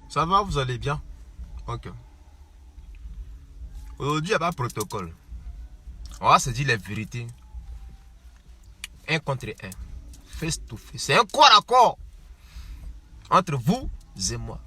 Ça va, vous allez bien? Ok. Aujourd'hui, il n'y a pas de protocole. On va se dire la vérité. Un contre un. Face to face. C'est un corps à corps. Entre vous et moi.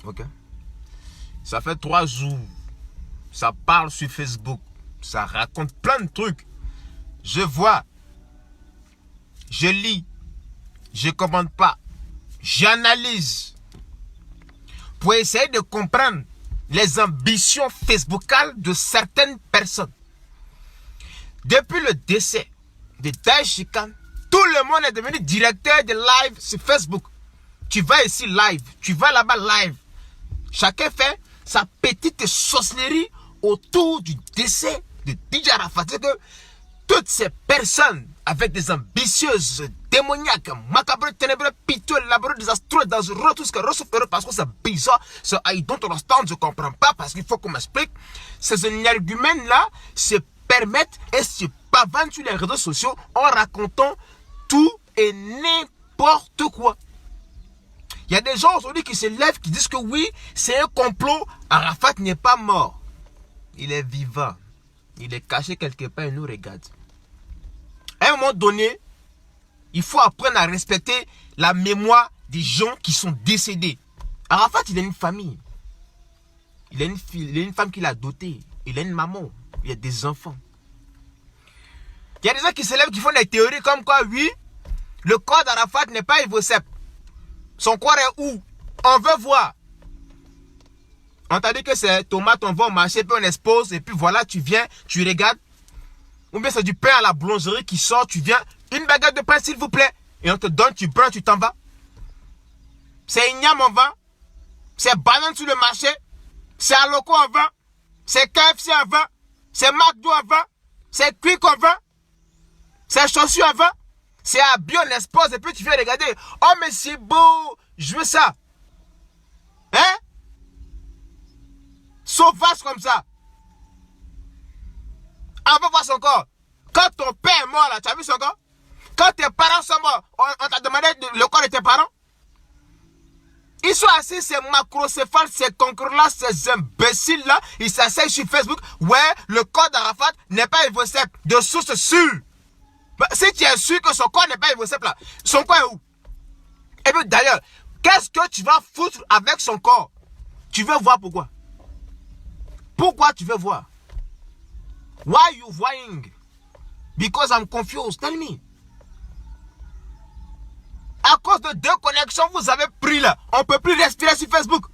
Ok. Ça fait 3 jours. Ça parle sur Facebook. Ça raconte plein de trucs. Je vois. Je lis. Je ne commande pas. J'analyse. Pour essayer de comprendre les ambitions facebookales de certaines personnes. Depuis le décès de Daesh Khan, tout le monde est devenu directeur de live sur Facebook. Tu vas ici live, tu vas là-bas live. Chacun fait sa petite sorcellerie autour du décès de DJ Arafat. C'est que toutes ces personnes avec des ambitieuses, démoniaques, macabres, ténébreux, piteux, laborieux, désastreux, dangereux, tout ce que recevront parce que c'est bizarre, c'est I don't understand, je ne comprends pas parce qu'il faut qu'on m'explique. Ces arguments-là se permettent et se pavent sur les réseaux sociaux en racontant tout et n'importe quoi. Il y a des gens aujourd'hui qui se lèvent, qui disent que oui, c'est un complot. Arafat n'est pas mort. Il est vivant. Il est caché quelque part et nous regarde. À un moment donné, il faut apprendre à respecter la mémoire des gens qui sont décédés. Arafat, il a une famille. Il a une fille, il a une femme qu'il a dotée. Il a une maman. Il a des enfants. Il y a des gens qui se lèvent, qui font des théories comme quoi, oui, le corps d'Arafat n'est pas Ivosep. Son corps est où? On veut voir. On t'a dit que c'est tomate, on va au marché, puis on expose, et puis voilà, tu viens, tu regardes. Ou bien c'est du pain à la boulangerie qui sort, tu viens, une baguette de pain s'il vous plaît. Et on te donne, tu prends, tu t'en vas. C'est igname en vin. C'est banane sur le marché. C'est Aloko en vin. C'est KFC en vin. C'est McDo en vin. C'est Quick en vin. C'est chaussures en vin. C'est à Bio, on expose, et puis tu viens regarder. Oh mais c'est beau, je veux ça. Hein? Sauvage comme ça. On va voir son corps. Quand ton père est mort là, tu as vu son corps? Quand tes parents sont morts, on t'a demandé le corps de tes parents? Ils sont assis, ces macrocéphales, ces concurrents-là, ces imbéciles-là, ils s'asseyent sur Facebook. Ouais, le corps d'Arafat n'est pas Ivosep, de source sûre. Si tu es sûr que son corps n'est pas Ivosep là, son corps est où? Et puis d'ailleurs, qu'est-ce que tu vas foutre avec son corps? Tu veux voir pourquoi? Pourquoi tu veux voir? Why you vying? Because I'm confused. Tell me. À cause de 2 connexions, vous avez pris là. On ne peut plus respirer sur Facebook.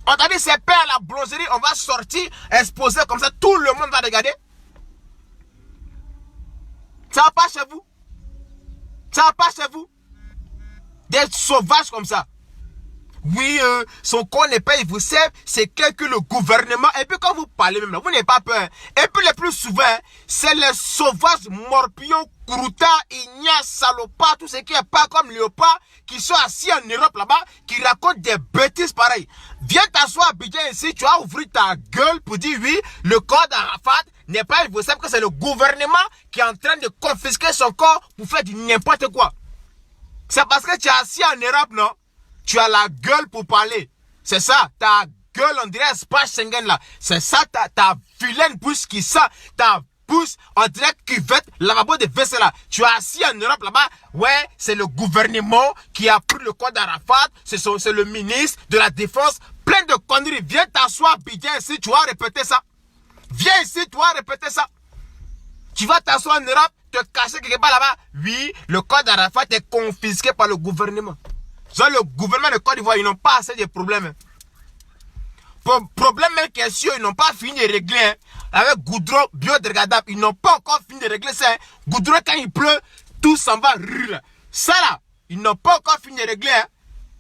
On t'a dit c'est pain à la boulangerie, on va sortir, exposer comme ça, tout le monde va regarder. Ça va pas chez vous? Ça va pas chez vous? Des sauvages comme ça. Oui, son corps n'est pas Ivosep, c'est clair que le gouvernement, et puis quand vous parlez même là, vous n'avez pas peur. Et puis le plus souvent, c'est les sauvages morpions, croûtards, ignaces, salopards, tout ce qui est pas comme léopard, qui sont assis en Europe là-bas, qui racontent des bêtises pareilles. Viens t'asseoir à Bidjan ici, tu vas ouvrir ta gueule pour dire oui, le corps d'Arafat n'est pas Ivosep, que c'est le gouvernement qui est en train de confisquer son corps pour faire du n'importe quoi. C'est parce que tu es assis en Europe, non? Tu as la gueule pour parler. C'est ça, ta gueule, on dirait espace Schengen là. C'est ça, ta vilaine bouche qui sent, ta bouche, on dirait cuvette, lavabo de vaisselle là. Tu es assis en Europe là-bas. Ouais, c'est le gouvernement qui a pris le corps d'Arafat. C'est le ministre de la Défense. Plein de conneries. Viens t'asseoir, Bidjan ici, tu vas répéter ça. Viens ici, tu vas répéter ça. Tu vas t'asseoir en Europe, te cacher quelque part là-bas. Oui, le corps d'Arafat est confisqué par le gouvernement. Genre le gouvernement de Côte d'Ivoire, ils n'ont pas assez de problèmes. Problème en question, ils n'ont pas fini de régler. Hein. Avec goudron biodégradable, ils n'ont pas encore fini de régler ça. Hein. Goudron, quand il pleut, tout s'en va. Ça là, ils n'ont pas encore fini de régler. Hein.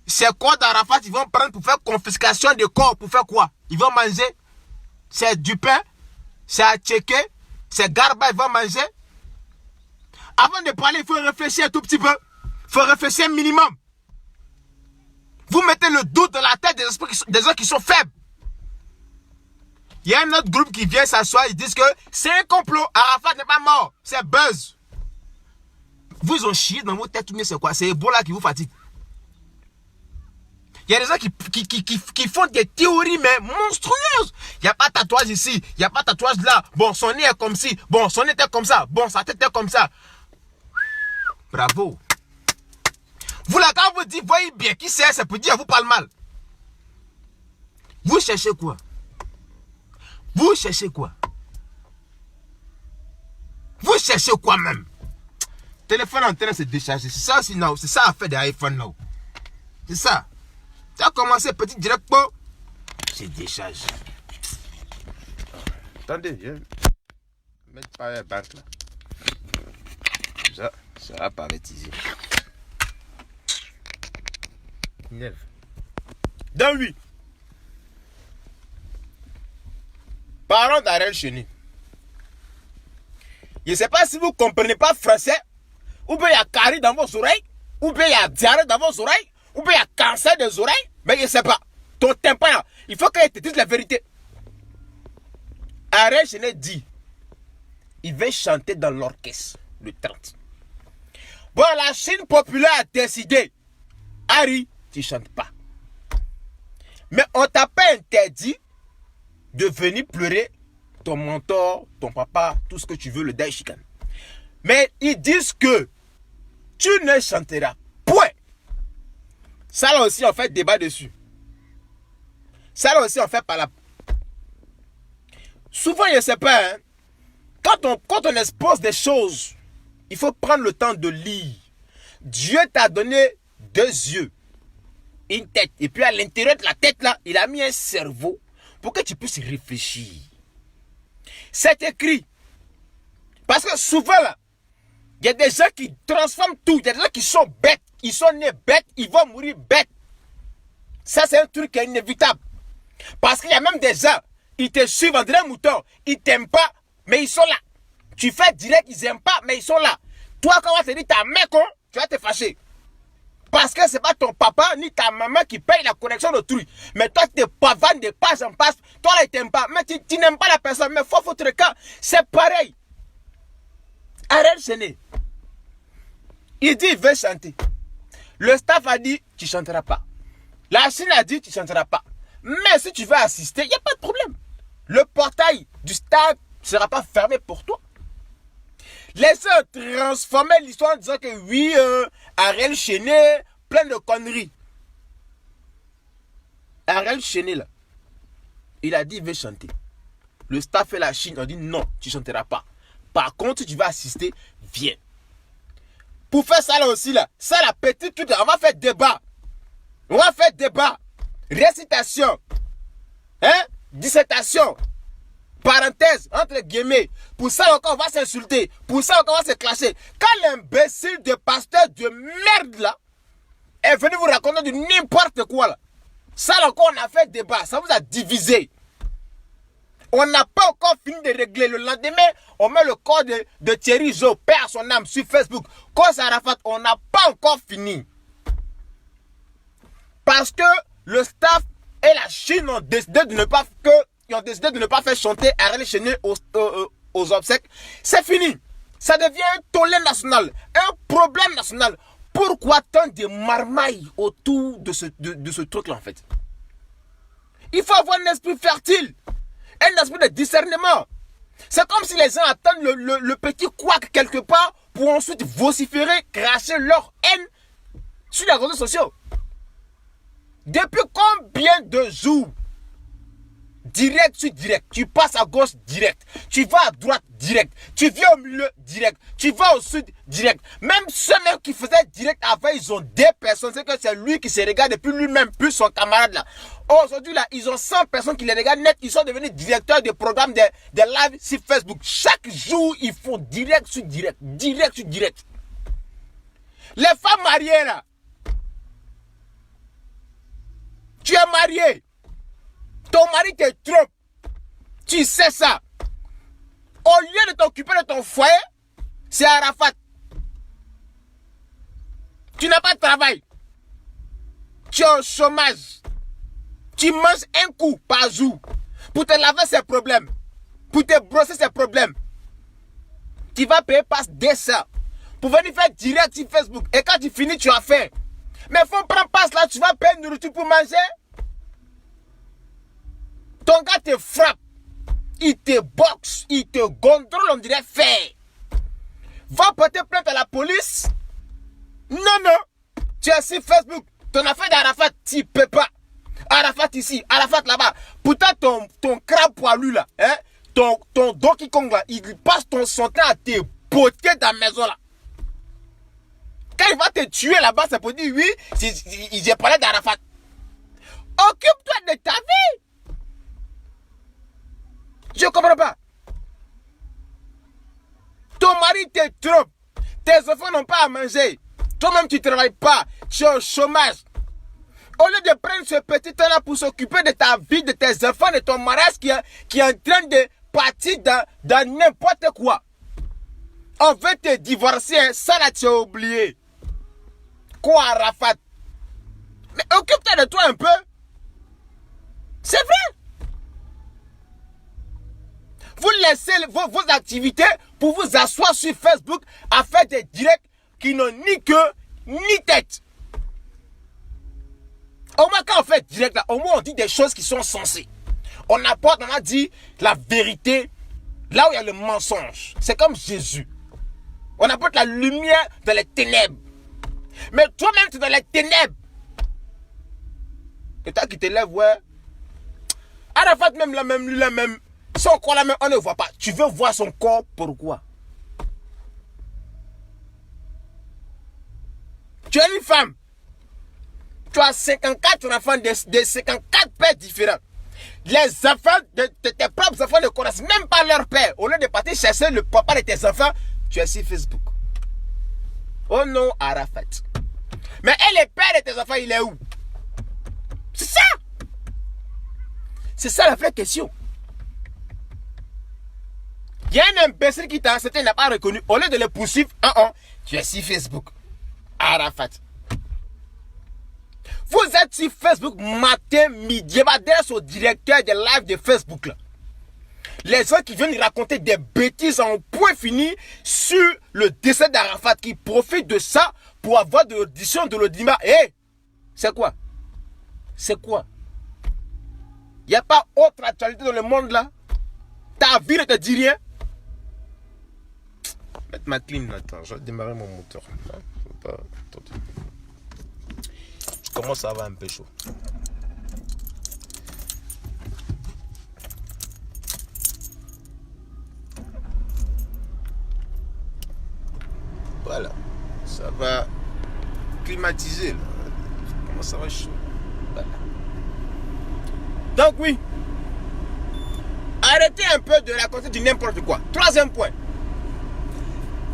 Ces corps d'Arafat, ils vont prendre pour faire confiscation de corps. Pour faire quoi? Ils vont manger. C'est du pain, c'est à checker, c'est garba, ils vont manger. Avant de parler, il faut réfléchir un tout petit peu. Il faut réfléchir un minimum. Vous mettez le doute dans la tête des gens qui sont faibles. Il y a un autre groupe qui vient s'asseoir, ils disent que c'est un complot. Arafat n'est pas mort. C'est buzz. Vous ont chié dans vos têtes, mais c'est quoi? C'est Ebola qui vous fatigue. Il y a des gens qui font des théories, mais monstrueuses. Il n'y a pas de tatouage ici, il n'y a pas de tatouage là. Bon, son nez est comme ci, bon, son nez était comme ça, bon, sa tête est comme ça. Bravo. Vous là, quand vous dites, voyez bien qui c'est pour dire, vous parle mal. Vous cherchez quoi? Vous cherchez quoi? Vous cherchez quoi même? Téléphone en train de se décharger. C'est ça aussi, non. C'est ça à faire des iPhones là. C'est ça. Tu as commencé petit direct pour. C'est décharge. Attendez, je vais mettre par la banque là. Ça va pas bêtiser. 9. Donc oui. Parlons d'Ariel Cheney. Je ne sais pas si vous ne comprenez pas français, ou bien il y a carie dans vos oreilles, ou bien il y a diarrhée dans vos oreilles, ou bien il y a cancer des oreilles, mais je ne sais pas. Ton tympan, il faut qu'il te dise la vérité. Ariel Cheney dit, il va chanter dans l'orchestre le 30. Bon, la Chine populaire a décidé, Harry, tu ne chantes pas. Mais on t'a pas interdit de venir pleurer ton mentor, ton papa, tout ce que tu veux, le Daishikan. Mais ils disent que tu ne chanteras point. Ça là aussi, on fait débat dessus. Ça là aussi, on fait pas la... Souvent, je ne sais pas, hein, quand on expose des choses, il faut prendre le temps de lire. Dieu t'a donné 2 yeux, une tête. Et puis à l'intérieur de la tête, là, il a mis un cerveau pour que tu puisses réfléchir. C'est écrit. Parce que souvent, là, il y a des gens qui transforment tout. Il y a des gens qui sont bêtes. Ils sont nés bêtes. Ils vont mourir bêtes. Ça, c'est un truc qui est inévitable. Parce qu'il y a même des gens, ils te suivent en un mouton. Ils t'aiment pas, mais ils sont là. Tu fais direct, ils n'aiment pas, mais ils sont là. Toi, quand on va te dire ta mère con, tu vas te fâcher. Parce que ce n'est pas ton papa ni ta maman qui paye la connexion d'autrui. Mais toi, tu te pavanes de passe en passe. Toi, là, ils t'aiment pas. Mais tu n'aimes pas la personne. Mais il faut foutre le camp. C'est pareil. Ariel Cheney. Il dit, il veut chanter. Le staff a dit, tu ne chanteras pas. La Chine a dit, tu ne chanteras pas. Mais si tu veux assister, il n'y a pas de problème. Le portail du stade ne sera pas fermé pour toi. Laissez transformer l'histoire en disant que oui, Ariel Cheney, plein de conneries. Ariel Cheney, là, il a dit il veut chanter. Le staff et la Chine ont dit non, tu ne chanteras pas. Par contre, si tu vas assister, viens. Pour faire ça là aussi, là, ça la petite, tout, on va faire débat. On va faire débat. Récitation. Hein? Dissertation. Parenthèse, entre guillemets. Pour ça encore, on va s'insulter. Pour ça encore, on va se clasher. Quand l'imbécile de pasteur de merde là est venu vous raconter du n'importe quoi là, ça encore, on a fait débat. Ça vous a divisé. On n'a pas encore fini de régler. Le lendemain, on met le corps de Thierry Jo, père son âme, sur Facebook. Cause Arafat, on n'a pas encore fini. Parce que le staff et la Chine ont décidé de ne pas faire chanter Ariel Cheney aux obsèques. C'est fini. Ça devient un tollé national, un problème national. Pourquoi tant de marmailles autour de ce truc-là en fait? Il faut avoir un esprit fertile, un esprit de discernement. C'est comme si les gens attendent le petit couac quelque part pour ensuite vociférer, cracher leur haine sur les réseaux sociaux. Depuis combien de jours? Direct sur direct. Tu passes à gauche direct. Tu vas à droite direct. Tu viens au milieu direct. Tu vas au sud direct. Même ceux mêmes qui faisaient direct avant, ils ont des personnes. C'est que c'est lui qui se regarde depuis lui-même, plus son camarade là. Aujourd'hui là, ils ont 100 personnes qui les regardent net. Ils sont devenus directeurs de programmes de live sur Facebook. Chaque jour, ils font direct sur direct. Direct sur direct. Les femmes mariées là. Tu es marié. Ton mari te trompe. Tu sais ça. Au lieu de t'occuper de ton foyer, c'est Arafat. Tu n'as pas de travail. Tu es au chômage. Tu manges un coup par jour. Pour te laver ses problèmes. Pour te brosser ses problèmes. Tu vas payer passe 200. Pour venir faire direct sur Facebook. Et quand tu finis, tu as faim. Mais faut prendre passe là, tu vas payer une nourriture pour manger. Ton gars te frappe. Il te boxe, il te contrôle, on dirait fait. Va porter plainte à la police. Non, non. Tu es sur Facebook. Ton affaire d'Arafat, tu ne peux pas. Arafat ici, Arafat là-bas. Pourtant, ton crabe poilu là, hein, ton Donkey Kong là, il passe son temps à te botter dans la maison là. Quand il va te tuer là-bas, c'est pour dire oui, j'ai parlé d'Arafat. Occupe-toi de ta vie. Je ne comprends pas. Ton mari te trompe. Tes enfants n'ont pas à manger. Toi-même, tu ne travailles pas. Tu es au chômage. Au lieu de prendre ce petit temps-là pour s'occuper de ta vie, de tes enfants, de ton mariage qui est en train de partir dans n'importe quoi. On veut te divorcer, hein, ça là tu as oublié. Quoi, Arafat? Mais occupe-toi de toi un peu. C'est vrai. Vous laissez vos activités pour vous asseoir sur Facebook à faire des directs qui n'ont ni queue ni tête. Au moins quand on fait direct là, au moins on dit des choses qui sont sensées. On apporte, on a dit la vérité là où il y a le mensonge. C'est comme Jésus. On apporte la lumière dans les ténèbres. Mais toi-même tu es dans les ténèbres. Et toi qui te lèves, ouais. Arafat même là, même lui là, même. Son corps là, même, on ne voit pas. Tu veux voir son corps, pourquoi? Tu es une femme. Tu as 54 enfants de 54 pères différents. Les enfants de tes propres enfants ne connaissent même pas leur père. Au lieu de partir chercher le papa de tes enfants, tu es sur Facebook. Oh non, Arafat. Mais et le père de tes enfants, il est où? C'est ça. C'est ça la vraie question. Il y a un imbécile qui t'a accepté, il n'a pas reconnu. Au lieu de le poursuivre, tu es sur Facebook. Arafat. Vous êtes sur Facebook matin, midi, m'adresse au directeur de live de Facebook là. Les gens qui viennent raconter des bêtises en point fini sur le décès d'Arafat, qui profitent de ça pour avoir de l'audition de l'audimat. C'est quoi? C'est quoi? Il n'y a pas autre actualité dans le monde là? Ta vie ne te dit rien? Mettre ma clim là, attends, je vais démarrer mon moteur. Je commence à avoir un peu chaud. Voilà, ça va climatiser là. Comment ça va chaud? Voilà. Donc oui, arrêtez un peu de raconter du n'importe quoi. Troisième point,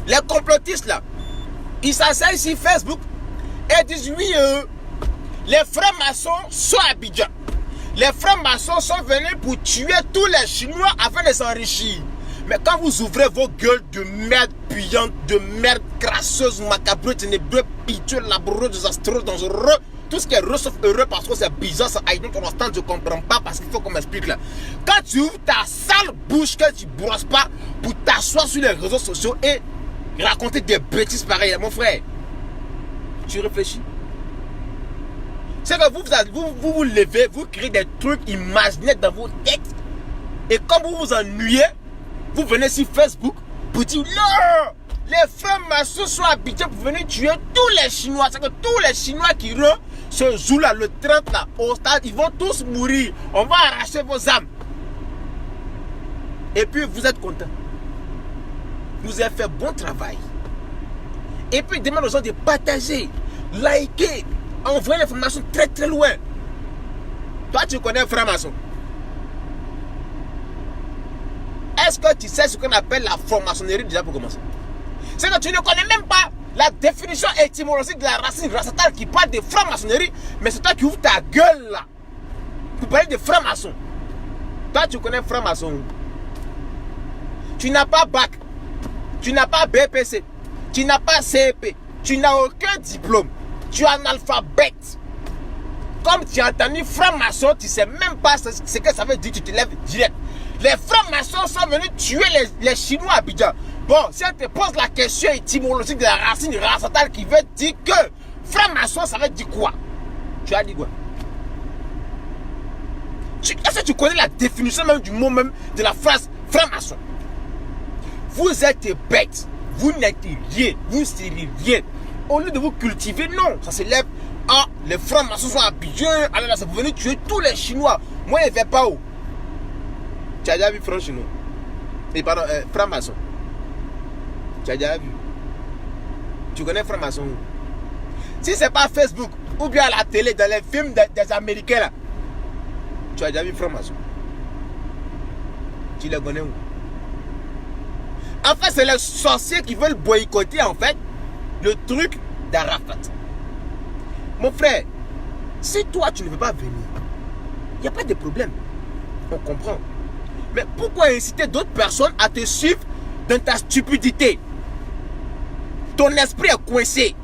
les complotistes là, ils s'asseyent sur Facebook et disent oui, les frères maçons sont à Abidjan. Les frères maçons sont venus pour tuer tous les Chinois afin de s'enrichir. Mais quand vous ouvrez vos gueules de merde puante, de merde crasseuse, macabre, ténébreux, piteux, laboureux, désastreux, dangereux, tout ce qui est heureux sauf heureux parce que c'est bizarre, ça aide notre instant, je ne comprends pas parce qu'il faut qu'on m'explique là. Quand tu ouvres ta sale bouche que tu ne brosses pas pour t'asseoir sur les réseaux sociaux et raconter des bêtises pareilles, mon frère, tu réfléchis. C'est que vous levez, vous créez des trucs imaginaires dans vos têtes et quand vous vous ennuyez, vous venez sur Facebook pour dire non, les frères maçons sont habités pour venir tuer tous les Chinois. C'est que tous les Chinois qui rentrent ce jour-là, le 30 là, au stade, ils vont tous mourir. On va arracher vos âmes. Et puis vous êtes contents. Vous avez fait bon travail. Et puis demande aux gens de partager, liker, envoyer l'information très très loin. Toi tu connais un frère maçon. Est-ce que tu sais ce qu'on appelle la franc-maçonnerie déjà pour commencer? C'est que tu ne connais même pas la définition étymologique de la racine racetale qui parle de franc-maçonnerie, mais c'est toi qui ouvres ta gueule là pour parler de franc-maçon. Toi tu connais franc-maçon. Tu n'as pas bac, tu n'as pas BPC, tu n'as pas CEP, tu n'as aucun diplôme, tu es analphabète. Comme tu as entendu franc-maçon, tu ne sais même pas ce que ça veut dire, tu te lèves direct. Les francs-maçons sont venus tuer les Chinois à Abidjan. Bon, si on te pose la question étymologique de la racine racetale qui veut dire que franc-maçon, ça veut dire quoi? Tu as dit quoi? Est-ce que tu connais la définition même du mot même de la phrase franc-maçon? Vous êtes bêtes. Vous n'êtes rien. Vous ne serez rien. Au lieu de vous cultiver, non. Ça s'élève. Ah, les francs-maçons sont habillés. Alors là, ça vous venez tuer tous les Chinois. Moi, je ne vais pas où. Tu as déjà vu franc-chinois? Et pardon, franc-maçon. Tu as déjà vu? Tu connais franc-maçon où? Si ce n'est pas Facebook ou bien à la télé, dans les films des Américains là, tu as déjà vu franc-maçon? Tu les connais où? En fait, c'est les sorciers qui veulent boycotter en fait le truc d'Arafat. Mon frère, si toi tu ne veux pas venir, il n'y a pas de problème. On comprend. Mais pourquoi inciter d'autres personnes à te suivre dans ta stupidité? Ton esprit est coincé.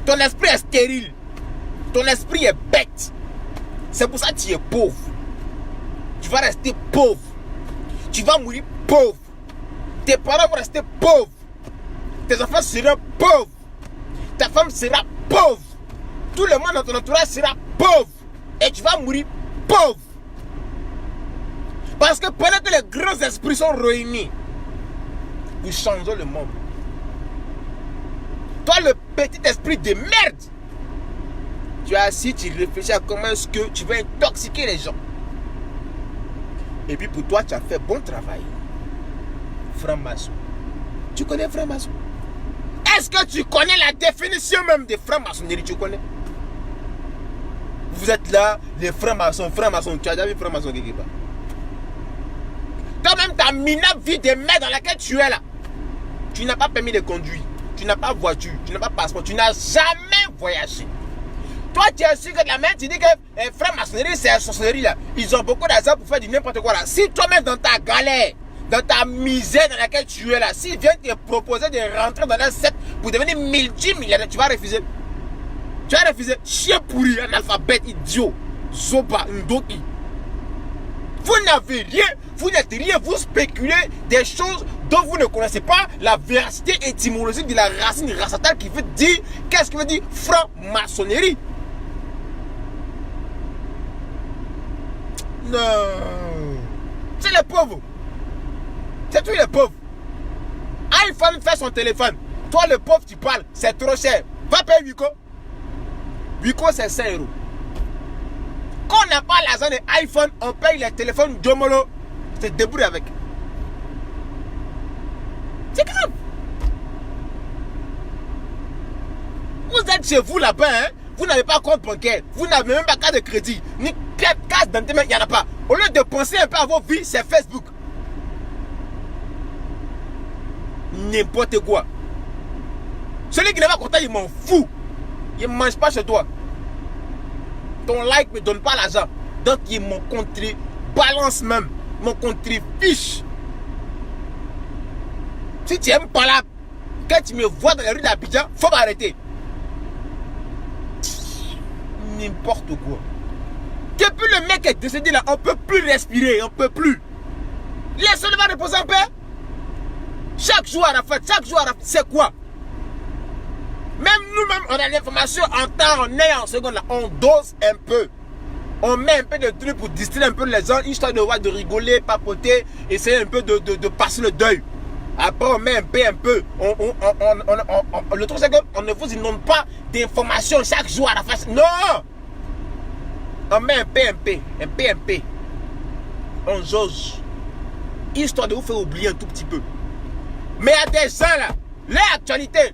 Ton esprit est stérile. Ton esprit est bête. C'est pour ça que tu es pauvre. Tu vas rester pauvre. Tu vas mourir pauvre. Tes parents vont rester pauvres. Tes enfants seront pauvres. Ta femme sera pauvre. Tout le monde dans ton entourage sera pauvre. Et tu vas mourir pauvre. Parce que pendant que les grands esprits sont réunis, ils changent le monde. Toi, le petit esprit de merde, tu es assis, tu réfléchis à comment est-ce que tu vas intoxiquer les gens. Et puis pour toi, tu as fait bon travail. Franc-maçon. Tu connais franc-maçon? Est-ce que tu connais la définition même de franc-maçonnerie? Tu connais? Vous êtes là, les francs-maçons, franc-maçons. Tu as déjà vu franc-maçon quelque part? Toi-même, ta minable vie de merde dans laquelle tu es là. Tu n'as pas permis de conduire. Tu n'as pas voiture. Tu n'as pas passeport. Tu n'as jamais voyagé. Toi, tu es sûr que de la merde, tu dis que franc-maçonnerie, c'est la sorcellerie là. Ils ont beaucoup d'argent pour faire du n'importe quoi là. Si toi-même dans ta galère, dans ta misère dans laquelle tu es là, s'ils viennent te proposer de rentrer dans la secte pour devenir multimilliardaire, tu vas refuser. Tu vas refuser. Chien pourri, analphabète, idiot, zoba, ndoki. Vous n'avez rien, vous n'êtes rien, vous spéculez des choses dont vous ne connaissez pas la véracité étymologique de la racine raciale qui veut dire, qu'est-ce qui veut dire franc-maçonnerie? Non. C'est les pauvres. C'est tous les pauvres. iPhone fait son téléphone. Toi le pauvre tu parles, c'est trop cher. Va payer Wiko. Wiko c'est 5 €. Quand on n'a pas l'argent de iPhone, on paye les téléphones Jomolo. Se débrouille avec. C'est grave. Vous êtes chez vous là-bas, hein? Vous n'avez pas compte bancaire. Vous n'avez même pas carte de crédit. Ni carte d'identité, il n'y en a pas. Au lieu de penser un peu à vos vies, c'est Facebook. N'importe quoi. Celui qui n'est pas content, il m'en fout. Il ne mange pas chez toi. Ton like ne me donne pas l'argent. Donc il m'en balance même. Mon fiche. Si tu n'aimes pas là, quand tu me vois dans la rue d'Abidjan, il faut m'arrêter. N'importe quoi. Depuis le mec est décédé là, on ne peut plus respirer, on ne peut plus. Laisse-le va reposer en paix. Chaque jour à la fête, c'est quoi? Même nous-mêmes, on a l'information en temps, en est en seconde là, on dose un peu. On met un peu de trucs pour distraire un peu les gens, histoire de rigoler, papoter, essayer un peu de passer le deuil. Après, on met un peu. Le truc, c'est qu'on ne vous inonde pas d'informations chaque jour à la face. Non! On met un peu. On jauge. Histoire de vous faire oublier un tout petit peu. Mais il y a des gens là, l'actualité,